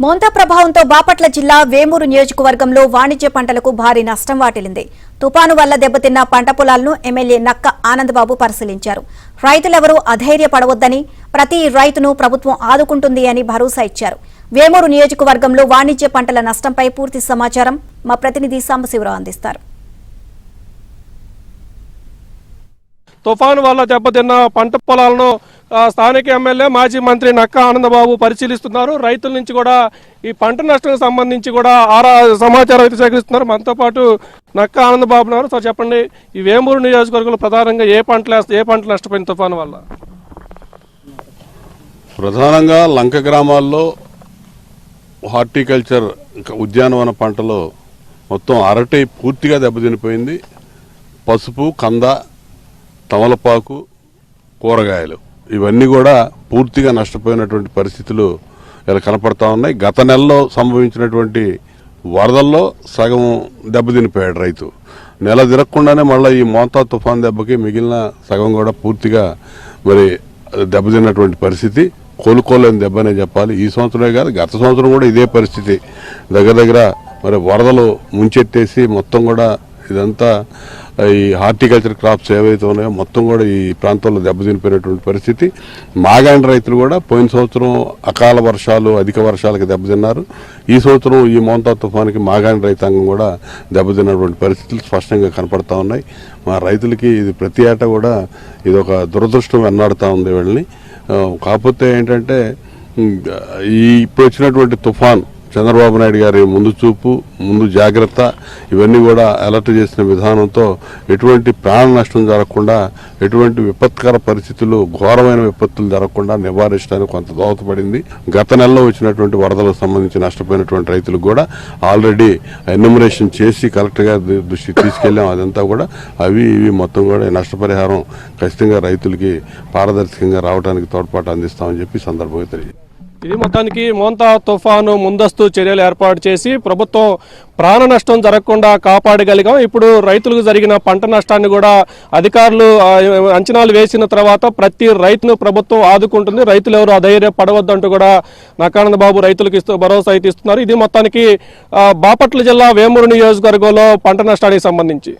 మోంతా ప్రభావంతో బాపట్ల జిల్లా వేమూరు నియోజకవర్గంలో వాణిజ్య పంటలకు భారీ నష్టం వాటిల్లింది. తుపాను వల్ల దెబ్బతిన్న పంట పొలాలను ఎమ్మెల్యే నక్క ఆనందబాబు పరిశీలించారు. రైతులెవరూ అధైర్యపడవద్దని, ప్రతి రైతును ప్రభుత్వం ఆదుకుంటుంది అని భరోసా ఇచ్చారు. వేమూరు నియోజకవర్గంలో వాణిజ్య పంటల నష్టంపై పూర్తి సమాచారం మా ప్రతినిధి సాంబశివరావు అందిస్తారు. తుఫాను వల్ల దెబ్బతిన్న పంట పొలాలను స్థానిక ఎమ్మెల్యే మాజీ మంత్రి నక్క ఆనందబాబు పరిశీలిస్తున్నారు. రైతుల నుంచి కూడా ఈ పంట నష్టం సంబంధించి కూడా సమాచారం అయితే సేకరిస్తున్నారు. మనతో పాటు నక్క ఆనందబాబు ఉన్నారు. సార్ చెప్పండి, ఈ వేమూరు నియోజకవర్గంలో ప్రధానంగా ఏ పంట నష్టపోయింది తుఫాను వల్ల? ప్రధానంగా లంక గ్రామాల్లో హార్టికల్చర్ ఉద్యానవన పంటలో మొత్తం అరటి పూర్తిగా దెబ్బతినిపోయింది. పసుపు, కంద, తమలపాకు, కూరగాయలు ఇవన్నీ కూడా పూర్తిగా నష్టపోయినటువంటి పరిస్థితులు ఇలా కనపడతా ఉన్నాయి. గత నెలలో సంభవించినటువంటి వరదల్లో సగం దెబ్బతినిపోయాడు రైతు. నెల తిరగకుండానే మళ్ళీ ఈ మోంతా తుఫాన్ దెబ్బకి మిగిలిన సగం కూడా పూర్తిగా మరి దెబ్బతిన్నటువంటి పరిస్థితి. కోలుకోలేని దెబ్బనే చెప్పాలి. ఈ సంవత్సరమే కాదు, గత సంవత్సరం కూడా ఇదే పరిస్థితి. దగ్గర మరి వరదలు ముంచెత్తేసి మొత్తం కూడా ఇదంతా ఈ హార్టికల్చర్ క్రాప్స్ ఏవైతే ఉన్నాయో మొత్తం కూడా ఈ ప్రాంతంలో దెబ్బతినిపోయినటువంటి పరిస్థితి. మాగాండి రైతులు కూడా పోయిన సంవత్సరం అకాల వర్షాలు, అధిక వర్షాలకు దెబ్బతిన్నారు. ఈ సంవత్సరం ఈ మోంతా తుఫానికి మాగాండి రైతాంగం కూడా దెబ్బతిన్నటువంటి పరిస్థితులు స్పష్టంగా కనపడతా ఉన్నాయి. మా రైతులకి ఇది ప్రతి ఏటా కూడా ఇది ఒక దురదృష్టం వెన్నాడుతూ ఉంది వీళ్ళని. కాకపోతే ఏంటంటే ఇప్పుడు వచ్చినటువంటి తుఫాన్ చంద్రబాబు నాయుడు గారి ముందు చూపు, ముందు జాగ్రత్త ఇవన్నీ కూడా అలర్ట్ చేసిన విధానంతో ఎటువంటి ప్రాణ నష్టం జరగకుండా, ఎటువంటి విపత్కర పరిస్థితులు, ఘోరమైన విపత్తులు జరగకుండా నివారించడానికి కొంత దోహదపడింది. గత నెలలో వచ్చినటువంటి వరదలకు సంబంధించి నష్టపోయినటువంటి రైతులకు కూడా ఆల్రెడీ ఎన్యూమరేషన్ చేసి కలెక్టర్ గారి దృష్టికి తీసుకెళ్లాం. అదంతా కూడా అవి ఇవి మొత్తం కూడా నష్టపరిహారం ఖచ్చితంగా రైతులకి పారదర్శకంగా రావడానికి తోడ్పాటు అందిస్తామని చెప్పి సందర్భంగా తెలియదు. ఇది మొత్తానికి మోంతా తుఫాను ముందస్తు చర్యలు ఏర్పాటు చేసి ప్రభుత్వం ప్రాణ నష్టం జరగకుండా కాపాడగలిగాం. ఇప్పుడు రైతులకు జరిగిన పంట నష్టాన్ని కూడా అధికారులు అంచనాలు వేసిన తర్వాత ప్రతి రైతును ప్రభుత్వం ఆదుకుంటుంది. రైతులు ఎవరు అధైర్యపడవద్దంటూ కూడా నక్కానంద బాబు రైతులకు భరోసా అయితే ఇస్తున్నారు. ఇది మొత్తానికి బాపట్ల జిల్లా వేమూరు నియోజకవర్గంలో పంట నష్టానికి సంబంధించి.